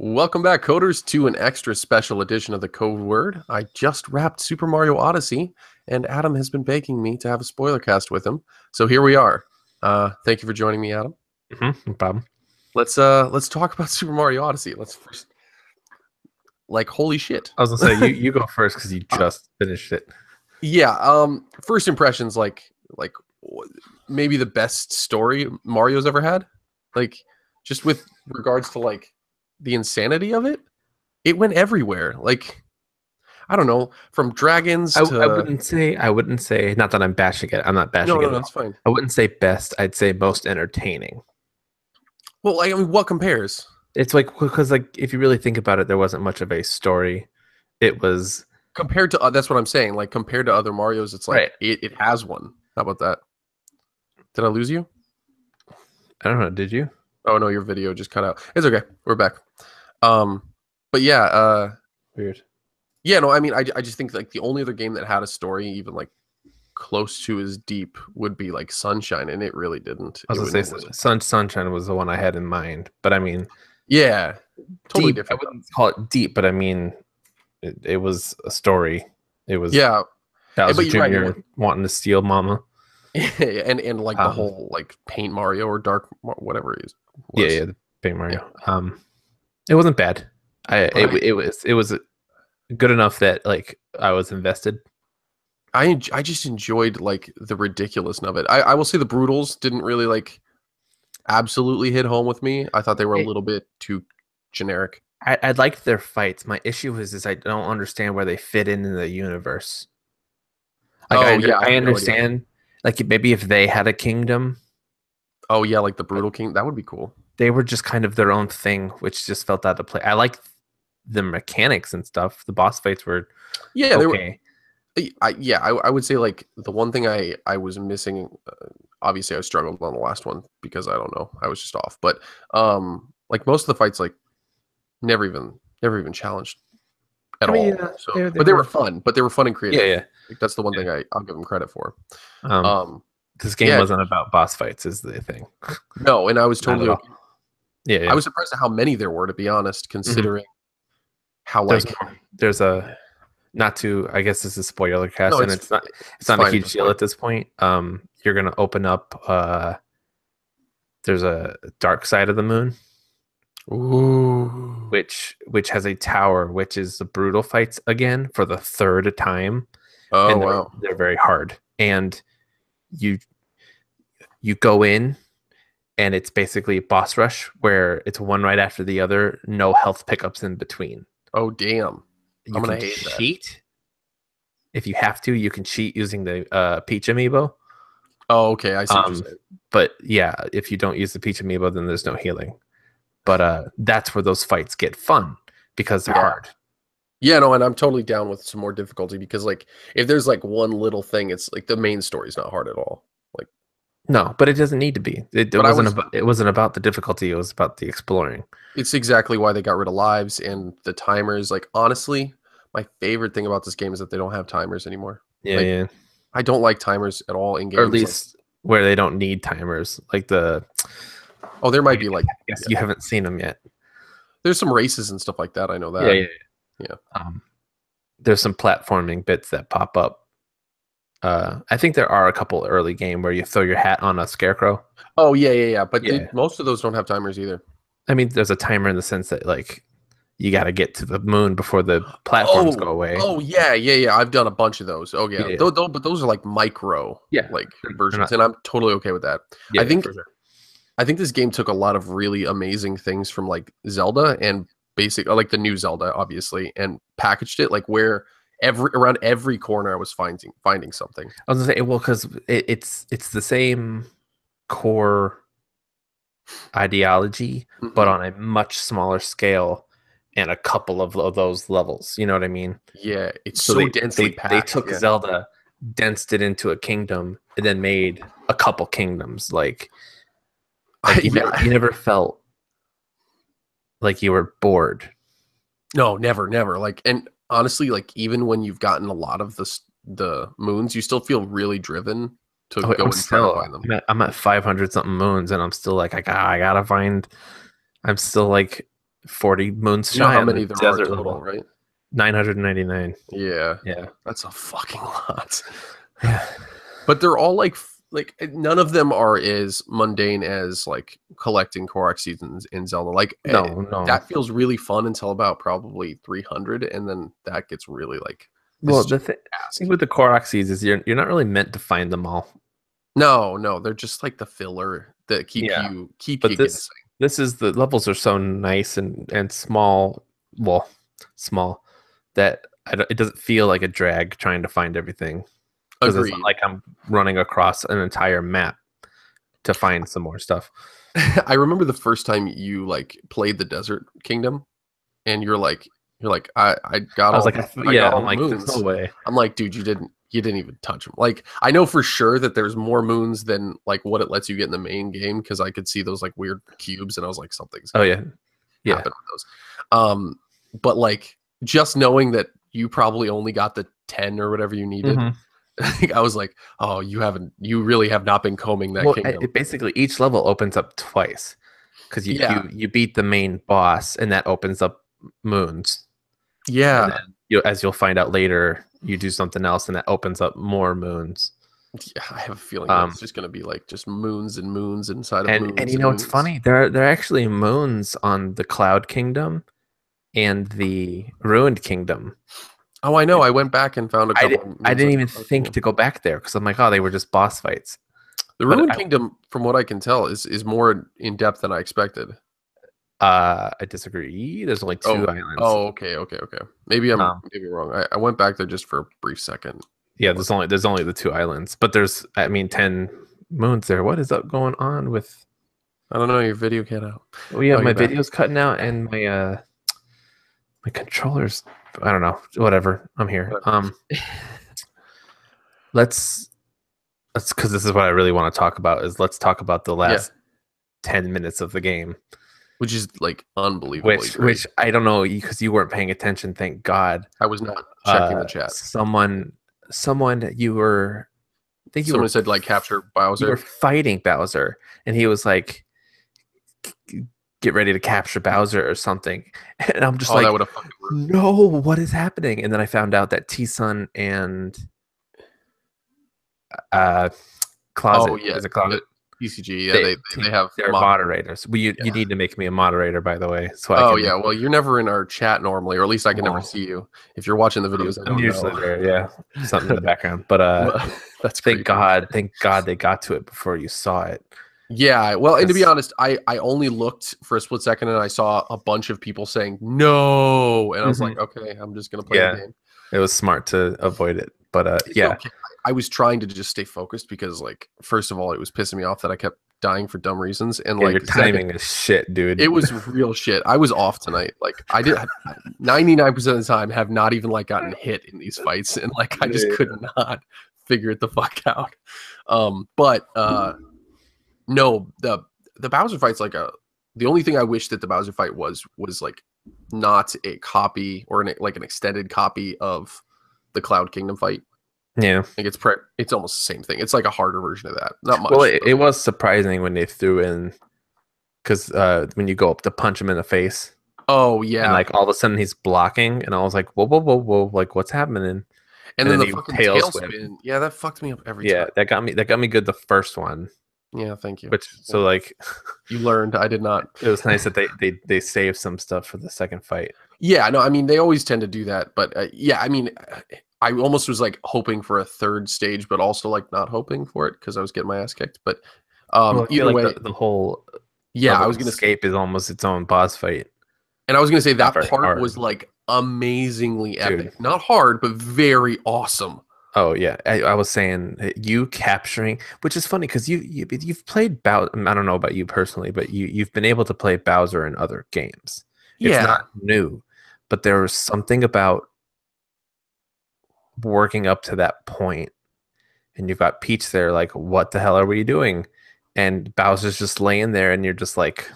Welcome back, coders, to an extra special edition of the Code Word. I just wrapped Super Mario Odyssey, and Adam has been begging me to have a spoiler cast with him. So here we are. Thank you for joining me, Adam. No problem. Let's talk about Super Mario Odyssey. Let's first, holy shit. I was gonna say you go first because you just finished it. Yeah. First impressions, maybe the best story Mario's ever had. Just with regards to the insanity of it. It went everywhere. I don't know, from dragons to. I wouldn't say. Not that I'm bashing it. I'm not bashing it. No, that's fine. I wouldn't say best. I'd say most entertaining. Well, what compares? It's because if you really think about it, there wasn't much of a story. It was compared to that's what I'm saying. Compared to other Marios, it's right. it has one. How about that? Did I lose you? I don't know. Did you? Oh no, your video just cut out. It's okay. We're back. But yeah, weird. Yeah, no, I mean, I just think the only other game that had a story even close to as deep would be Sunshine, and it really didn't. I was gonna say Sunshine was the one I had in mind, but I mean, yeah, totally deep, different. I wouldn't call it deep, but I mean, it was a story. It was Bowser Jr. wanting to steal Mama. and the whole Paint Mario or Dark whatever it is. Yeah, the Paint Mario. Yeah. It wasn't bad. It was good enough that I was invested. I just enjoyed the ridiculousness of it. I will say the brutals didn't really absolutely hit home with me. I thought they were a little bit too generic. I liked their fights. My issue is I don't understand where they fit in the universe. I understand. Maybe if they had a kingdom. Oh yeah, the Brutal King, that would be cool. They were just kind of their own thing, which just felt out of place. I like the mechanics and stuff. The boss fights were okay. I would say the one thing I was missing. Obviously, I struggled on the last one because I don't know, I was just off. But most of the fights never even challenged at all. So, they were fun. But they were fun and creative. Yeah. That's the one thing I'll give them credit for. This game wasn't about boss fights, is the thing. No, and I was totally okay. Yeah. I was surprised at how many there were, to be honest, considering how there's a not to. I guess this is Spoilercast, and it's not a huge deal at this point. You're gonna open up. There's a dark side of the moon. Ooh. Which has a tower, which is the brutal fights again for the third time. Oh, and wow. They're very hard. And you go in and it's basically boss rush where it's one right after the other, no health pickups in between. Oh, damn. I'm going to cheat. If you have to, you can cheat using the Peach amiibo. Oh, okay. I see what you're saying. But yeah, if you don't use the Peach amiibo, then there's no healing. But that's where those fights get fun because they're hard. Yeah, no, and I'm totally down with some more difficulty because if there's one little thing, it's the main story's not hard at all. No, but it doesn't need to be. It wasn't about the difficulty. It was about the exploring. It's exactly why they got rid of lives and the timers. Honestly, my favorite thing about this game is that they don't have timers anymore. Yeah. I don't like timers at all in games. Or at least where they don't need timers. Oh, there might be Yes, you haven't seen them yet. There's some races and stuff like that. I know that. Yeah. There's some platforming bits that pop up. I think there are a couple early game where you throw your hat on a scarecrow. Oh yeah. But most of those don't have timers either. I mean, there's a timer in the sense that you got to get to the moon before the platforms go away. Oh yeah. I've done a bunch of those. Oh yeah. But those are micro versions, and I'm totally okay with that. Yeah, I think this game took a lot of really amazing things from Zelda and the new Zelda, obviously, and packaged it where around every corner I was finding something. I was gonna say, well, because it's the same core ideology, but on a much smaller scale and a couple of those levels. You know what I mean? Yeah, it's so densely packed. They took Zelda, densed it into a kingdom, and then made a couple kingdoms. You never felt like you were bored. No, never. And honestly, even when you've gotten a lot of the moons, you still feel really driven to go and try to find them. I'm at 500 something moons, and I'm still I gotta find. I'm still 40 moons You know shy how on the many there are desert total, level. right? 999. Yeah. Yeah. That's a fucking lot. Yeah. But they're all like none of them are as mundane as like collecting Korok seeds in Zelda. Like No. that feels really fun until about probably 300, and then that gets really like. Well, the thing with the Korok seeds is you're not really meant to find them all. No, they're just like the filler that keep you guessing. This is the levels are so nice and small, well, small that it doesn't feel like a drag trying to find everything. Because it's not like I'm running across an entire map to find some more stuff. I remember the first time you like played the Desert Kingdom, and you're like, I got all the moons. There's no way. I'm like, dude, you didn't even touch them. Like, I know for sure that there's more moons than like what it lets you get in the main game, because I could see those like weird cubes, and I was like, something's happen with those. But like just knowing that you probably only got the 10 or whatever you needed. I was like, oh, you really have not been combing that kingdom. Basically, each level opens up twice, because you beat the main boss, and that opens up moons. Yeah. And then as you'll find out later, you do something else, and that opens up more moons. Yeah, I have a feeling it's just going to be like just moons and moons inside of moons. And you know what's funny? There are actually moons on the Cloud Kingdom and the Ruined Kingdom. Oh, I know. I went back and found a couple. I didn't even think to go back there, because I'm like, oh, they were just boss fights. The Ruined Kingdom, from what I can tell, is more in depth than I expected. I disagree. There's only 2 islands. Oh, okay. Maybe I'm wrong. I went back there just for a brief second. Yeah, there's only the 2 islands, but there's 10 moons there. What is up going on with? I don't know. Your video cut out. Oh yeah, my video's cutting out, and my controller's. I don't know. Whatever. I'm here. Let's because this is what I really want to talk about. Let's talk about the last 10 minutes of the game, which is like unbelievable. Which I don't know, because you weren't paying attention. Thank God. I was not checking the chat. Someone you were. I think someone said like capture Bowser. You were fighting Bowser, and he was like, get ready to capture Bowser or something. And I'm just like, no, what is happening? And then I found out that T-Sun and Closet is a Closet. TCG, they have they're moderators. You need to make me a moderator, by the way. So well, you're never in our chat normally, or at least I can never see you. If you're watching the videos, I'm usually there, something in the background. But that's thank God they got to it before you saw it. Yeah, well, and to be honest, I only looked for a split second, and I saw a bunch of people saying no, and I was like, okay, I'm just gonna play the game. It was smart to avoid it, but okay. I was trying to just stay focused, because like, first of all, it was pissing me off that I kept dying for dumb reasons, and like your timing is shit, dude. It was real shit. I was off tonight. Like, I did 99% of the time have not even like gotten hit in these fights, and like I just could not figure it the fuck out. No, the Bowser fight's like the only thing I wish that the Bowser fight was like not a copy or an extended copy of the Cloud Kingdom fight. Yeah, I think it's almost the same thing. It's like a harder version of that. Not much. Well, it was surprising when they threw in, because when you go up to punch him in the face. Oh yeah, and like all of a sudden he's blocking, and I was like, whoa, like what's happening? And then the fucking tail spin. Yeah, that fucked me up every time. Yeah, that got me good the first one. Yeah, thank you. So like, you learned. I did not. It was nice that they saved some stuff for the second fight. Yeah, no, I mean they always tend to do that, but I mean, I almost was like hoping for a third stage, but also like not hoping for it, because I was getting my ass kicked. But either way, the whole I was gonna escape is almost its own boss fight. And I was gonna say that part was like amazingly epic. Not hard, but very awesome. Oh yeah, I was saying you capturing, which is funny because you've played Bowser. I don't know about you personally, but you've been able to play Bowser in other games. It's not new, but there was something about working up to that point, and you've got Peach there. Like, what the hell are we doing? And Bowser's just laying there, and you're just like.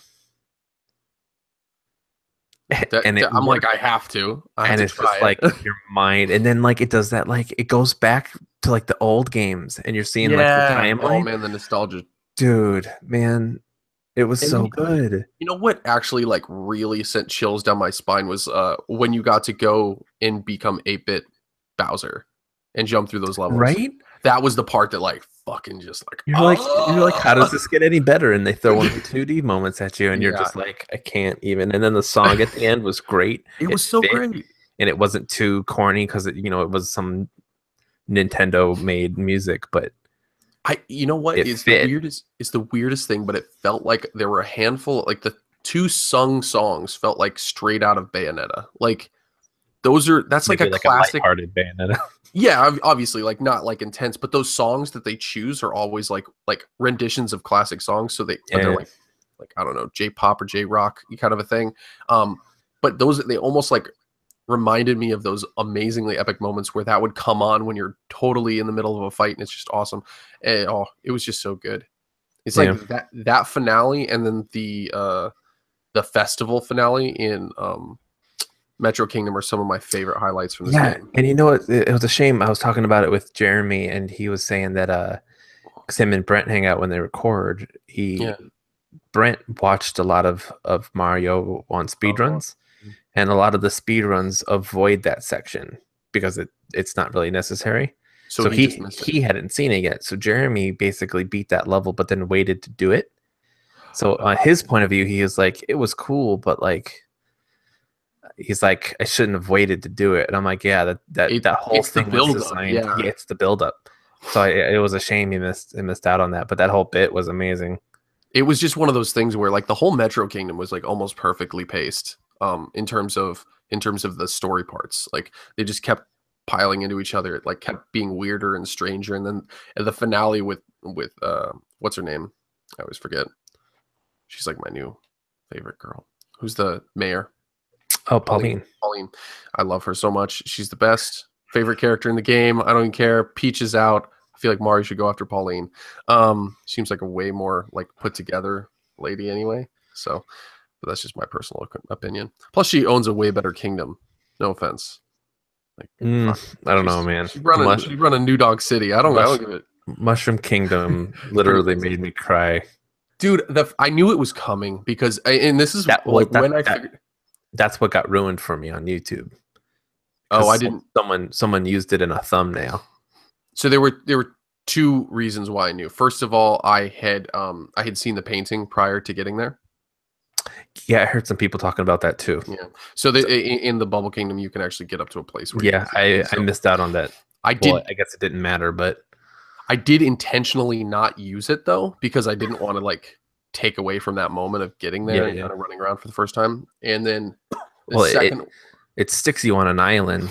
I'm like, I have to. And it's just like your mind, and then like it does that, like it goes back to like the old games, and you're seeing like the timeline. Oh man, the nostalgia, dude, man. It was And so good. you know what actually like really sent chills down my spine was when you got to go and become 8-bit Bowser and jump through those levels. Right? That was the part that like fucking just like You're like, how does oh this get any better? And they throw one of the 2D moments at you, and you're yeah, just like, I can't even. And then the song at the end was great. it It was so fit, great. and it wasn't too corny because it was some Nintendo made music, but You know what it is the fit. weirdest? It's the weirdest thing, but it felt like there were a handful, like the two sung songs felt like straight out of Bayonetta. Like that's like a Maybe like a classic. lighthearted Bayonetta. Yeah, obviously, like not like intense, but those songs that they choose are always like renditions of classic songs. But they're Yeah, like I don't know, J-pop or J-rock kind of a thing. But they almost like reminded me of those amazingly epic moments where that would come on when you're totally in the middle of a fight and it's just awesome. And, oh, it was just so good. It's like yeah, that finale and then the festival finale in Metro Kingdom are some of my favorite highlights from this yeah. game. And you know what? It was a shame. I was talking about it with Jeremy, and he was saying that 'cause him and Brent hang out when they record. Yeah. Brent watched a lot of Mario on speedruns, and a lot of the speedruns avoid that section because it's not really necessary. So So he just missed it. he hadn't seen it yet. So Jeremy basically beat that level, but then waited to do it. So on his point of view, he was like, it was cool, but like he's like, I shouldn't have waited to do it. And I'm like, yeah, that whole It's the thing was build up. designed. Yeah. Yeah, it's the build up. So it was a shame he missed out on that. But that whole bit was amazing. It was just one of those things where like the whole Metro Kingdom was like almost perfectly paced in terms of the story parts. Like they just kept piling into each other. It like kept being weirder and stranger. And then the finale with what's her name? I always forget. She's like my new favorite girl. Who's the mayor? Oh, Pauline. Pauline. I love her so much. She's the best. Favorite character in the game. I don't even care. Peach is out. I feel like Mario should go after Pauline. Seems like a way more like put together lady anyway. So, but that's just my personal opinion. Plus, she owns a way better kingdom. No offense. Like, I don't know, man. She's running New Dog City. I don't give it. Mushroom Kingdom literally made me cry. Dude, I knew it was coming because, and this is that's what got ruined for me on YouTube. Oh, I didn't. Someone used it in a thumbnail. So there were two reasons why I knew. First of all, I had seen the painting prior to getting there. Yeah, I heard some people talking about that too. Yeah. So in the Bubble Kingdom, you can actually get up to a place where. Yeah, I missed out on that. I guess it didn't matter, but I did intentionally not use it though because I didn't want to like take away from that moment of getting there and kind of running around for the first time. And then it sticks you on an island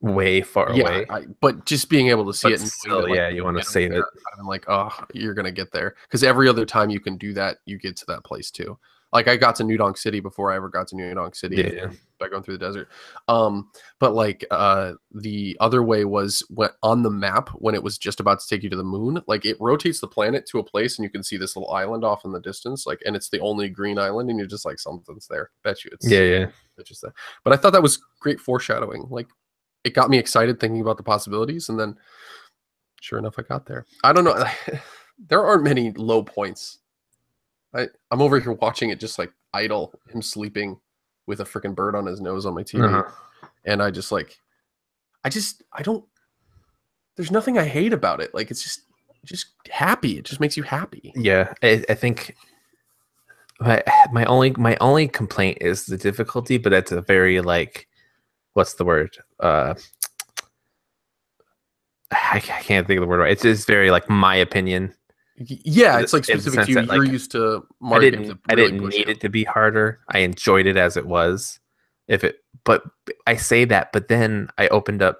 way far away. But just being able to see it and still, you want to save it. I'm like, oh, you're gonna get there because every other time you can do that, you get to that place too. Like I got to New Donk City before I ever got to New Donk City by going through the desert. But like the other way was on the map when it was just about to take you to the moon, like it rotates the planet to a place and you can see this little island off in the distance, like, and it's the only green island and you're just like, something's there. Bet you it's it's just there. But I thought that was great foreshadowing. Like it got me excited thinking about the possibilities, and then sure enough, I got there. I don't know. There aren't many low points. I'm over here watching it just like idle, him sleeping with a freaking bird on his nose on my TV. And I don't, there's nothing I hate about it. Like, it's just happy. It just makes you happy. Yeah. I think my only complaint is the difficulty, but that's a very like, what's the word? I can't think of the word. It's just very like my opinion. Yeah, it's like specific to you. You're used to Mario games. I didn't need it to be harder. I enjoyed it as it was. But I say that, but then I opened up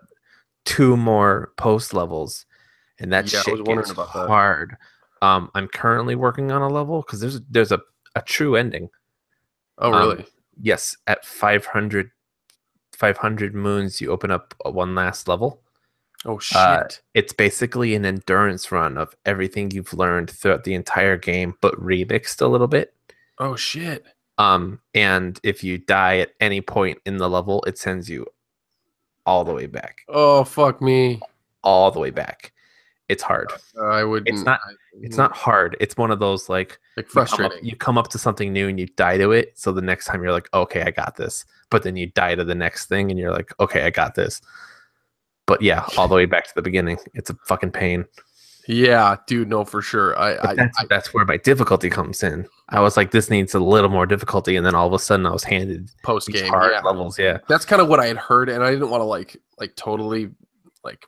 2 more post levels, and that shit gets hard. I'm currently working on a level because there's a true ending. Oh, really? Yes, at 500 moons, you open up one last level. Oh shit! It's basically an endurance run of everything you've learned throughout the entire game, but remixed a little bit. Oh shit! And if you die at any point in the level, it sends you all the way back. Oh fuck me! All the way back, it's hard. I wouldn't. It's not hard. It's one of those like frustrating. You come up to something new and you die to it. So the next time you're like, okay, I got this. But then you die to the next thing and you're like, okay, I got this. But yeah, all the way back to the beginning. It's a fucking pain. Yeah, dude, no, for sure. That's where my difficulty comes in. I was like, this needs a little more difficulty, and then all of a sudden, I was handed post game hard levels. Yeah, that's kind of what I had heard, and I didn't want to like totally like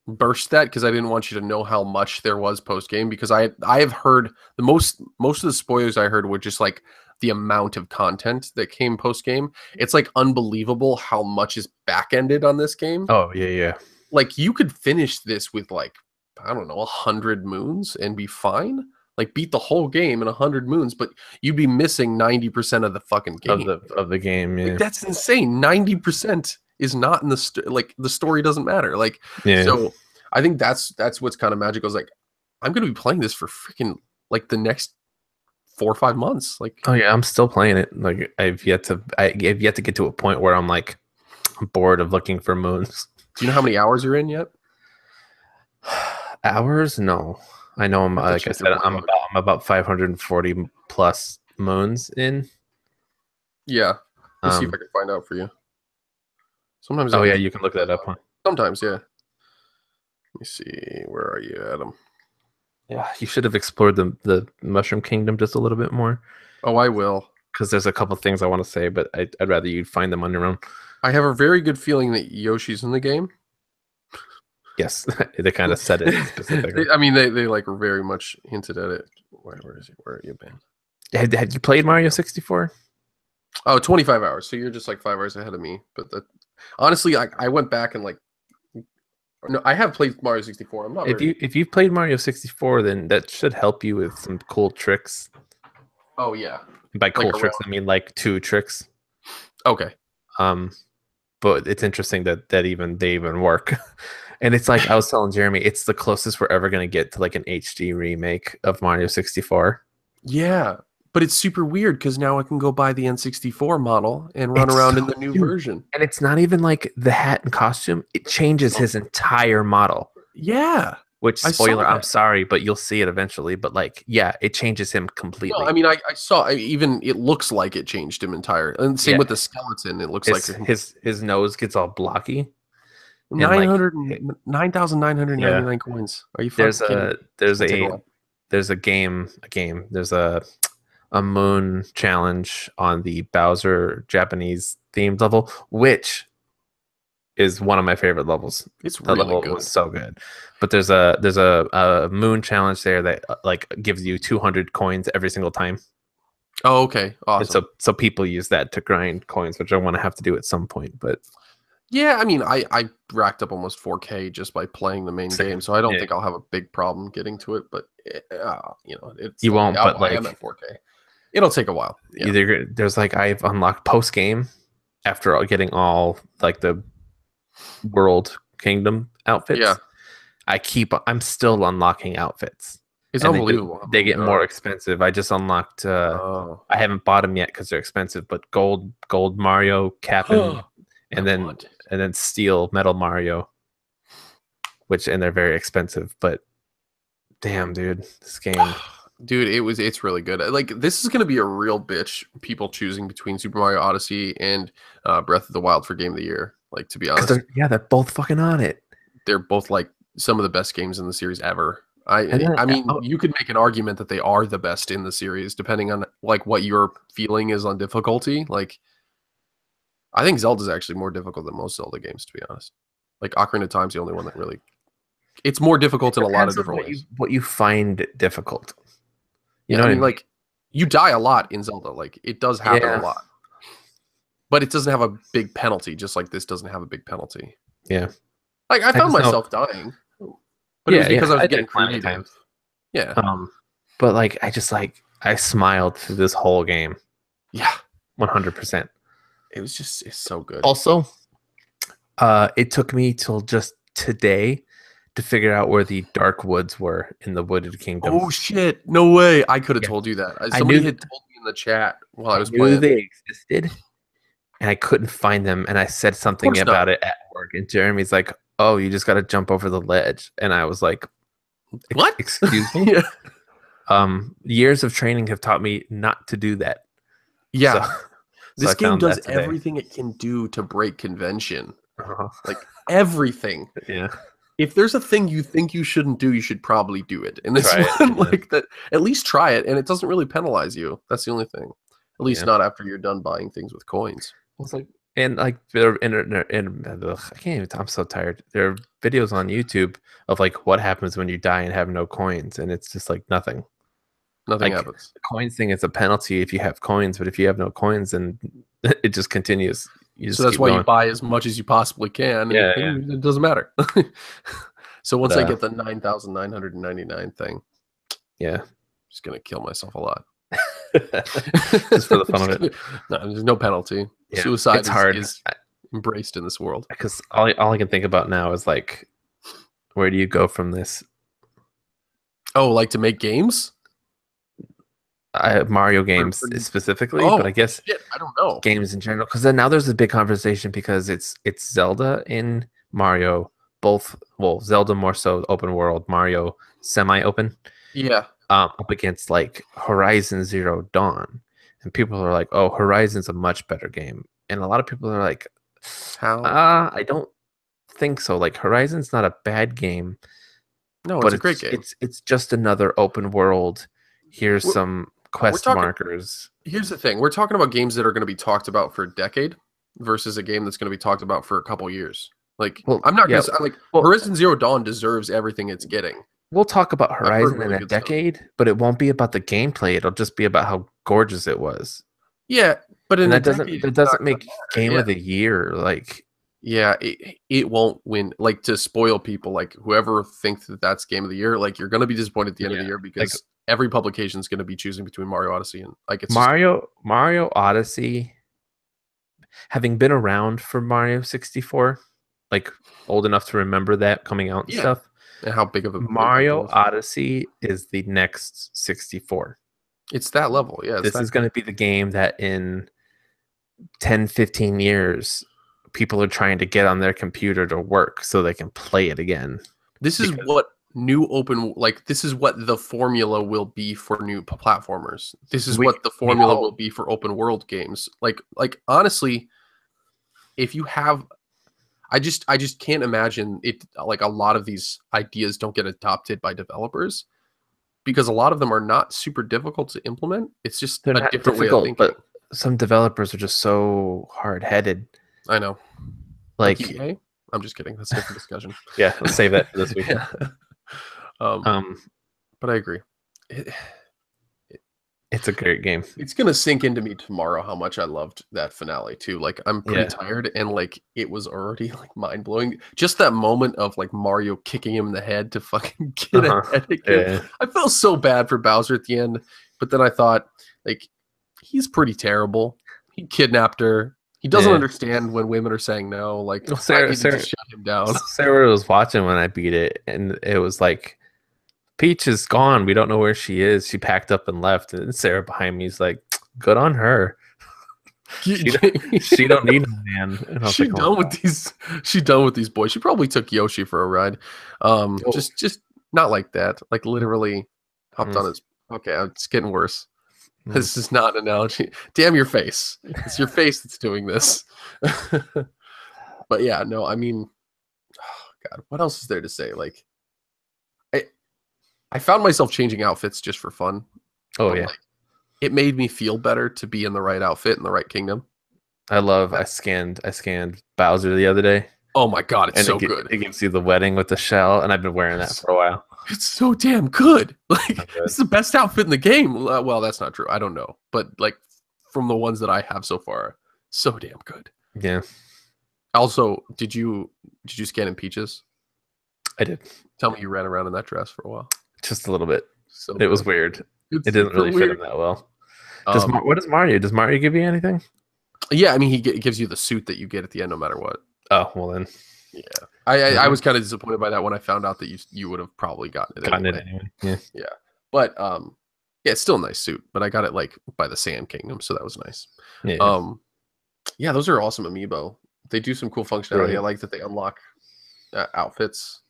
burst that because I didn't want you to know how much there was post game because I have heard the most of the spoilers I heard were just like the amount of content that came post game. It's like unbelievable how much is back ended on this game. Oh yeah. Like you could finish this with like, I don't know, 100 moons and be fine. Like beat the whole game in 100 moons, but you'd be missing 90% of the fucking game of the game. Yeah, like, that's insane. 90% is not in the like the story doesn't matter. Like, yeah. So I think that's what's kind of magical. Is like I'm gonna be playing this for freaking like the next 4 or 5 months. Like, oh yeah, I'm still playing it. Like I've yet to get to a point where I'm like bored of looking for moons. Do you know how many hours you're in yet? Hours? No, I know I'm like I said, I'm about 540 plus moons in. Yeah, let's see if I can find out for you. Sometimes. Oh yeah, you can look that up. Huh? Sometimes, yeah. Let me see. Where are you, Adam? Yeah, you should have explored the Mushroom Kingdom just a little bit more. Oh, I will. Because there's a couple things I want to say, but I'd rather you find them on your own. I have a very good feeling that Yoshi's in the game. Yes, they kind of said it specifically. I mean, they like very much hinted at it. Where is he? Where are you been? Had you played Mario 64? Oh, 25 hours. So you're just like 5 hours ahead of me. But honestly, I went back and like, no, I have played Mario 64. I'm not. If you've played Mario 64, then that should help you with some cool tricks. Oh yeah. By cool tricks, I mean like 2 tricks. Okay. But it's interesting that they even work. And it's like I was telling Jeremy, it's the closest we're ever going to get to like an HD remake of Mario 64. Yeah, but it's super weird because now I can go buy the N64 model and run around in the new version. And it's not even like the hat and costume. It changes his entire model. Yeah. Which, spoiler, I'm sorry, but you'll see it eventually. But like, yeah, it changes him completely. No, I mean, I saw even it looks like it changed him entirely. And same with the skeleton. It looks like his nose gets all blocky. 9,999 coins. Are you there's a game. There's a moon challenge on the Bowser Japanese themed level, which is one of my favorite levels. It's really level good. Was so good. But there's a moon challenge there that like gives you 200 coins every single time. Oh, okay, awesome. And so people use that to grind coins, which I want to have to do at some point. But yeah, I mean, I racked up almost 4K just by playing the main game, so I don't think I'll have a big problem getting to it. But you won't. But I am at 4K. It'll take a while. Yeah. There's like I've unlocked post game after getting all like the World Kingdom outfits. Yeah, I'm still unlocking outfits. It's unbelievable. They get more expensive. I just unlocked. I haven't bought them yet because they're expensive. But gold Mario cap and then steel metal Mario, and they're very expensive. But damn, dude, this game, dude, it's really good. Like this is gonna be a real bitch. People choosing between Super Mario Odyssey and Breath of the Wild for Game of the Year. Like to be honest, they're both fucking on it. They're both like some of the best games in the series ever. I mean, you could make an argument that they are the best in the series, depending on like what your feeling is on difficulty. Like, I think Zelda's actually more difficult than most Zelda games, to be honest. Like Ocarina of Time's the only one that really, it's more difficult in a lot of different ways. What you find difficult, you know? I mean, like you die a lot in Zelda. Like it does happen a lot, but it doesn't have a big penalty. Just like this doesn't have a big penalty. Yeah. Like I found myself dying. But it was because I was getting creative. Yeah. But like I smiled through this whole game. Yeah. 100%. It's so good. Also, it took me till just today to figure out where the dark woods were in the Wooded Kingdom. Oh shit. No way. I could have told you that. Somebody had told me in the chat while I was playing. They existed. And I couldn't find them. And I said something about it at work. And Jeremy's like, oh, you just got to jump over the ledge. And I was like, What? Excuse me? Years of training have taught me not to do that. Yeah. So This I game found does that today. everything it can do to break convention. Like everything. Yeah. If there's a thing you think you shouldn't do, you should probably do it. And this one, like that, at least try it, and it doesn't really penalize you. That's the only thing. At least not after you're done buying things with coins. It's like, and like there, I can't even. I'm so tired. There are videos on YouTube of like what happens when you die and have no coins, and it's just like nothing. Nothing happens. The coins thing is a penalty if you have coins, but if you have no coins, then it just continues. So that's why you buy as much as you possibly can. Yeah, it doesn't matter. So once I get the 9,999 thing, I'm just gonna kill myself a lot. Just for the fun of it. No, there's no penalty. Yeah, suicide is embraced in this world. Because all I can think about now is like, where do you go from this? Oh, like to make games? Mario games specifically, but I guess I don't know, games in general. Because then now there's a big conversation because it's Zelda in Mario, both Zelda more so open world, Mario semi-open. Yeah. Up against like Horizon Zero Dawn, and people are like, "Oh, Horizon's a much better game," and a lot of people are like, "How? I don't think so. Like Horizon's not a bad game. No, it's a great game. It's just another open world. Here's some quest markers." Here's the thing: we're talking about games that are going to be talked about for a decade versus a game that's going to be talked about for a couple years. Like, I'm not going to like Horizon Zero Dawn deserves everything it's getting. We'll talk about Horizon in a decade, but it won't be about the gameplay. It'll just be about how gorgeous it was. Yeah, but that doesn't make game of the year. Like, yeah, it won't win. Like, to spoil people, like whoever thinks that that's game of the year, like you're gonna be disappointed at the end of the year because every publication is gonna be choosing between Mario Odyssey and like it's Mario Odyssey. Having been around for Mario 64, like old enough to remember that coming out and stuff. And how big of a Mario Odyssey is the next 64. It's that level. Yeah. This is going to be the game that in 10, 15 years, people are trying to get on their computer to work so they can play it again. This is what this is what the formula will be for new platformers. This is what the formula will be for open world games. Like honestly, if you have I just can't imagine it. Like a lot of these ideas don't get adopted by developers because a lot of them are not super difficult to implement. It's just a different way of thinking. But some developers are just so hard-headed. I know. Like EA? I'm just kidding. That's a different discussion. Yeah, let's save that for this week. But I agree. It's a great game. It's gonna sink into me tomorrow how much I loved that finale too. Like I'm pretty tired, and like it was already like mind blowing. Just that moment of like Mario kicking him in the head to fucking get ahead again. Yeah. I felt so bad for Bowser at the end, but then I thought like he's pretty terrible. He kidnapped her. He doesn't understand when women are saying no. Like Sarah shut him down. Sarah was watching when I beat it, and it was like, Peach is gone. We don't know where she is. She packed up and left. And Sarah behind me is like, good on her. She don't need a man. She done with these boys. She probably took Yoshi for a ride. Just not like that. Like literally hopped on his. Okay, it's getting worse. This is not an analogy. Damn your face. It's your face that's doing this. But yeah, no, I mean, oh God, what else is there to say? Like, I found myself changing outfits just for fun. Oh yeah. Like, it made me feel better to be in the right outfit in the right kingdom. I scanned Bowser the other day. Oh my God, it's so good. It gives you the wedding with the shell, and I've been wearing that for a while. It's so damn good. Like it's the best outfit in the game. Well, that's not true. I don't know, but like from the ones that I have so far, so damn good. Yeah. Also, did you scan in Peaches? I did. Tell me you ran around in that dress for a while. Just a little bit. So it was weird. It didn't really fit him that well. What does Mario? Does Mario give you anything? Yeah, I mean, he gives you the suit that you get at the end, no matter what. Oh well, then. Yeah, I was kind of disappointed by that when I found out that you would have probably gotten it anyway. Yeah, yeah, but yeah, it's still a nice suit. But I got it like by the Sand Kingdom, so that was nice. Yeah, yeah, those are awesome amiibo. They do some cool functionality. Right. I like that they unlock outfits.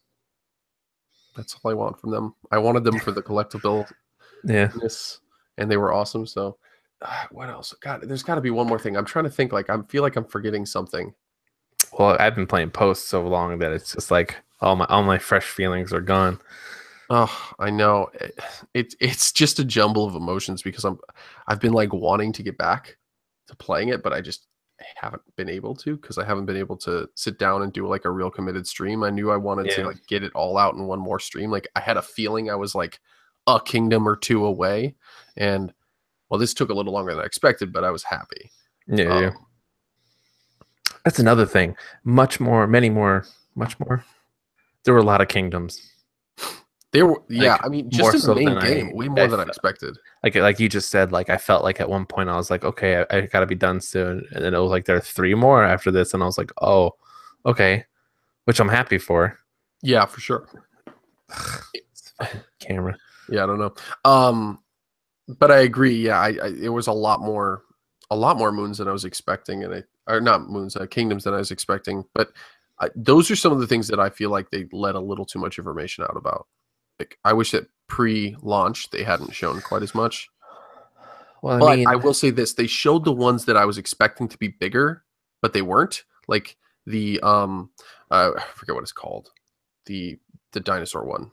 That's all I want from them. I wanted them for the collectible Yeah. and they were awesome. So, what else? God, there's got to be one more thing. I'm trying to think. Like, I feel like I'm forgetting something. Well, I've been playing Post so long that it's just like all my fresh feelings are gone. Oh, I know. It's just a jumble of emotions because I've been like wanting to get back to playing it, but I just haven't been able to because I haven't been able to sit down and do like a real committed stream. I knew I wanted to Yeah. like get it all out in one more stream. Like I had a feeling I was like a kingdom or two away, and well, this took a little longer than I expected, but I was happy. Yeah, yeah. That's another thing. Much more. There were a lot of kingdoms. They were, yeah. Like I mean, just more in the so main than game, way more than I expected. Like you just said, like I felt like at one point I was like, okay, I gotta be done soon, and then it was like there are 3 more after this, and I was like, oh, okay, which I'm happy for. Yeah, for sure. Camera. Yeah, I don't know. But I agree. Yeah, it was a lot more moons than I was expecting, and or not moons, kingdoms than I was expecting. But those are some of the things that I feel like they let a little too much information out about. Like, I wish that pre-launch they hadn't shown quite as much. Well, But I will say this: they showed the ones that I was expecting to be bigger, but they weren't. Like the I forget what it's called, the dinosaur one.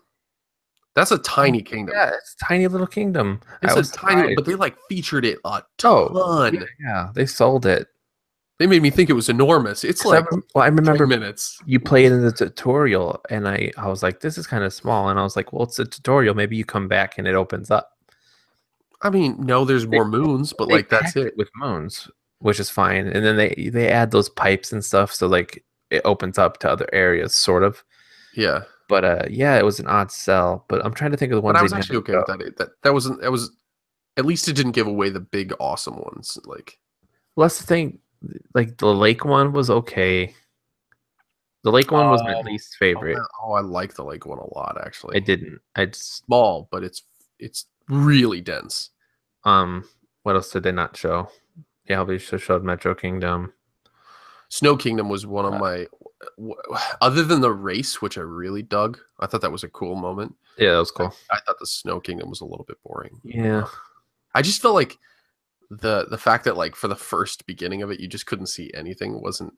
That's a tiny kingdom. Yeah, it's a tiny little kingdom. It's a tiny, but they like featured it a ton. Yeah, they sold it. They made me think it was enormous. It's like I remember 10 minutes. You play it in the tutorial, and I was like, this is kind of small, and I was like, well, it's a tutorial. Maybe you come back and it opens up. I mean, no, there's more moons, but like that's it with moons, which is fine. And then they add those pipes and stuff, so like it opens up to other areas, sort of. Yeah. But yeah, it was an odd sell. But I'm trying to think of the ones. But I was actually okay with that. That wasn't. That was at least it didn't give away the big awesome ones. Like, well, that's the thing. Like the lake one was okay. The lake one was my least favorite. Oh, I like the lake one a lot, actually. I didn't. It's small, but it's really dense. What else did they not show? Yeah, they showed Metro Kingdom. Snow Kingdom was one of my, other than the race, which I really dug. I thought that was a cool moment. Yeah, that was cool. I thought the Snow Kingdom was a little bit boring. Yeah, I just felt like the fact that like for the first beginning of it, you just couldn't see anything wasn't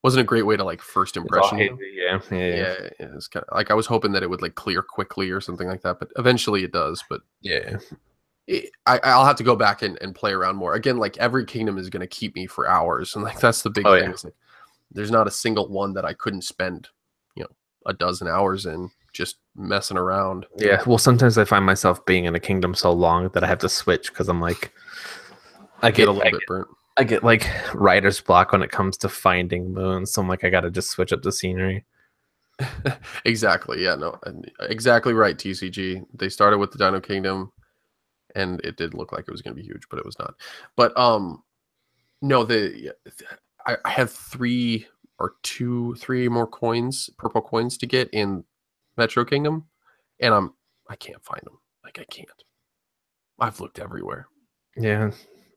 a great way to like first impression. Yeah. It's kind of like I was hoping that it would like clear quickly or something like that, but eventually it does. But yeah. I'll have to go back and play around more. Again, like every kingdom is going to keep me for hours, and like that's the big thing. Yeah. Is like, there's not a single one that I couldn't spend, a dozen hours in just messing around. Yeah. Well, sometimes I find myself being in a kingdom so long that I have to switch because I'm like, I get a little bit burnt. I get like writer's block when it comes to finding moons. So I'm like, I got to just switch up the scenery. Exactly. Yeah. No. Exactly right. TCG. They started with the Dino Kingdom. And it did look like it was going to be huge, but it was not. But no, I have 3 more coins, purple coins to get in Metro Kingdom, and I can't find them. Like I can't. I've looked everywhere. Yeah,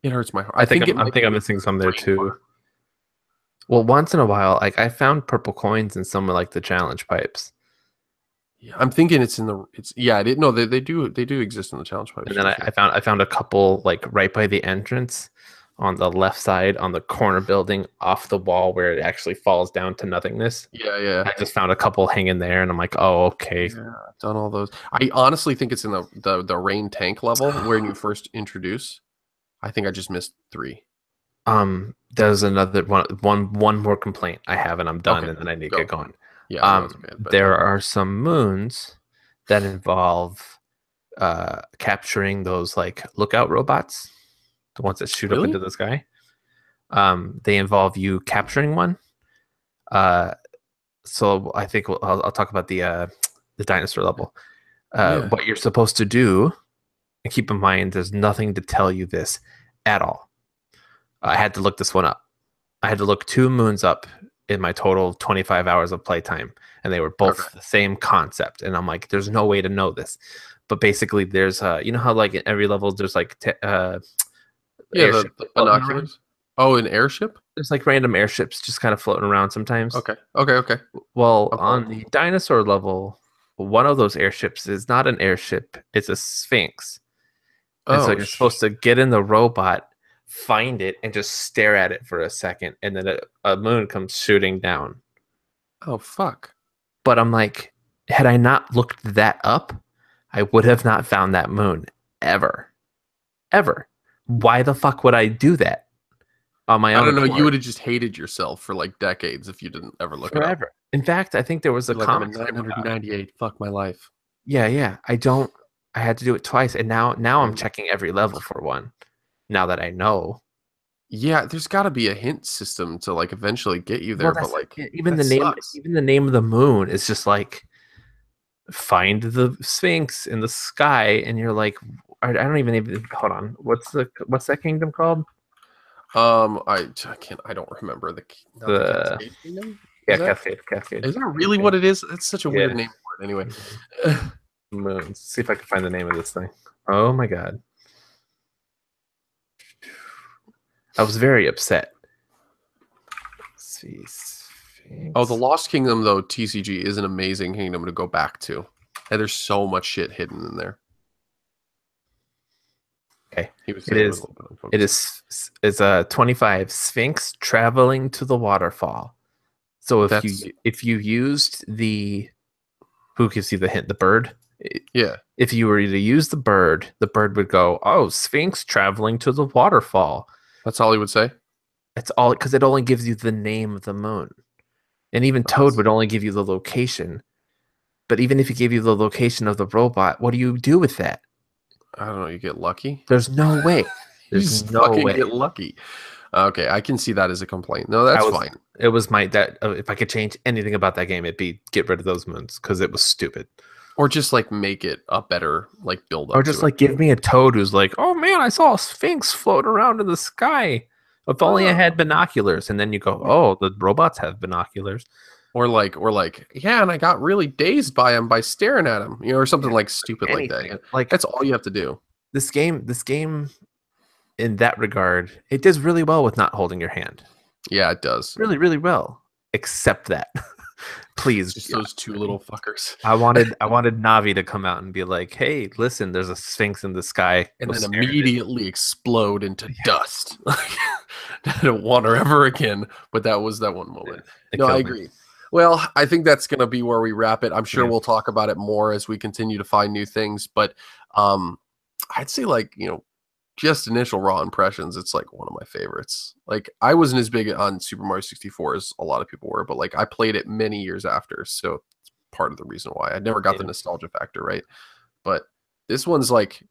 it hurts my heart. I think I'm missing some there too. Well, once in a while, like I found purple coins in some of like the challenge pipes. Yeah, I'm thinking it's in the. No, they do exist in the challenge pipes. And then I found a couple like right by the entrance on the left side on the corner building off the wall where it actually falls down to nothingness. Yeah. I just found a couple hanging there, and I'm like, oh, okay. Yeah, I've done all those. I honestly think it's in the rain tank level where you first introduce. I think I just missed 3. There's another one more complaint I have, and I'm done, and then I need to get going. Yeah, there are some moons that involve capturing those like lookout robots, the ones that shoot up into the sky. They involve you capturing one. So I think I'll talk about the dinosaur level. What you're supposed to do, and keep in mind, there's nothing to tell you this at all. I had to look this one up. I had to look 2 moons up in my total 25 hours of playtime, and they were both the same concept. And I'm like, there's no way to know this. But basically, there's you know how like in every level there's like the binoculars. Oh, an airship? There's like random airships just kind of floating around sometimes. Okay. Well, on the dinosaur level, one of those airships is not an airship; it's a Sphinx. And so Oh, you're supposed to get in the robot, find it, and just stare at it for a second, and then a moon comes shooting down. oh, fuck. But I'm like, had I not looked that up, I would have not found that moon ever. Ever. Why the fuck would I do that on my I own don't know. You accord? would have just hated yourself for like decades if you didn't ever look it up. Forever. In fact, I think there was a You're like, I'm at comic strip about it. 998. Fuck my life. Yeah. I had to do it twice, and now I'm checking every level for one. Now that I know. Yeah, there's got to be a hint system to like eventually get you there, but like even that sucks. even the name of the moon is just like find the Sphinx in the sky, and you're like, I don't even hold on. What's that kingdom called? I can't. I don't remember the Cascade Kingdom. Cascade. Is that really what it is? That's such a weird name for it. Anyway, moons. See if I can find the name of this thing. Oh my god. I was very upset. Let's see. Oh, the Lost Kingdom, though, TCG is an amazing kingdom to go back to. And there's so much shit hidden in there. Okay. It's a 25 Sphinx traveling to the waterfall. So if you used who gives you the hint? The bird? Yeah. If you were to use the bird would go, oh, Sphinx traveling to the waterfall. That's all he would say? It's all because it only gives you the name of the moon. And even Toad would only give you the location. But even if he gave you the location of the robot, what do you do with that? I don't know. You get lucky? There's no way. There's no way. Get lucky. Okay, I can see that as a complaint. No, that's fine. It was if I could change anything about that game, it'd be get rid of those moons because it was stupid. Or just like make it a better like build up. Or just like give me a Toad who's like, oh man, I saw a Sphinx float around in the sky. If only I had binoculars, and then you go, oh, the robots have binoculars. Or like, yeah, and I got really dazed by him by staring at him, or something like stupid like that. Like that's all you have to do. This game, in that regard, it does really well with not holding your hand. Yeah, it does. Really, really well. Except that. Please. Just those two little fuckers. I wanted Navi to come out and be like, hey, listen, there's a Sphinx in the sky. And then immediately explode into dust. I don't want her ever again. But that was that one moment. No, I agree. Well, I think that's going to be where we wrap it. I'm sure we'll talk about it more as we continue to find new things. But I'd say just initial raw impressions, it's like one of my favorites. Like I wasn't as big on Super Mario 64 as a lot of people were, but like I played it many years after, so it's part of the reason why I never got the nostalgia factor, right? But this one's like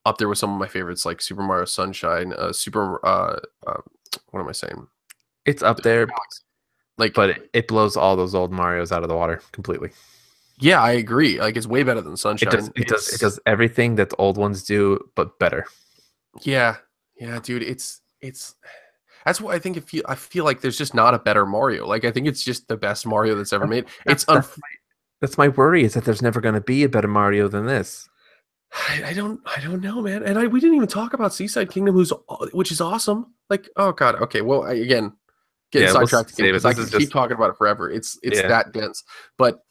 up there with some of my favorites, like Super Mario Sunshine, what am I saying? It's up there, but it blows all those old Marios out of the water completely. Yeah, I agree. Like it's way better than Sunshine. It does everything that the old ones do, but better. Yeah, dude. It's that's what I think. I feel like there's just not a better Mario. Like I think it's just the best Mario that's ever made. That's my worry is that there's never going to be a better Mario than this. I don't know, man. And we didn't even talk about Seaside Kingdom, which is awesome. Like, oh god. Okay, well, getting sidetracked again because I can keep talking about it forever. It's that dense, but.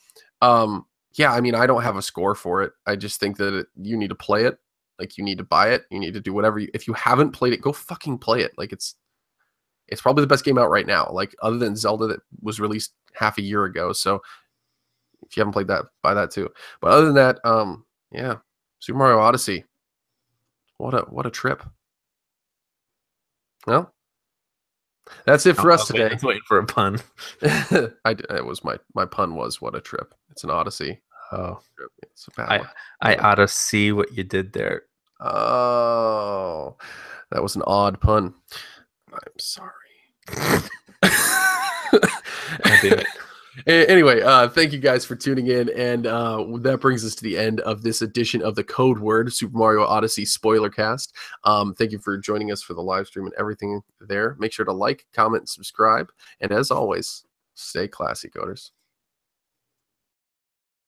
Yeah, I mean, I don't have a score for it. I just think that you need to play it. Like, you need to buy it. You need to do whatever. If you haven't played it, go fucking play it. Like, it's probably the best game out right now. Like, other than Zelda that was released half a year ago. So, if you haven't played that, buy that too. But other than that, yeah, Super Mario Odyssey. What a trip. Well, that's it for us today. I was waiting for a pun. It was my pun was what a trip. It's an Odyssey. Oh, it's a bad one. I ought to see what you did there. Oh, that was an odd pun. I'm sorry. Anyway, thank you guys for tuning in, and that brings us to the end of this edition of the Kod3word Super Mario Odyssey Spoilercast. Thank you for joining us for the live stream and everything there. Make sure to like, comment, and subscribe, and as always, stay classy, coders.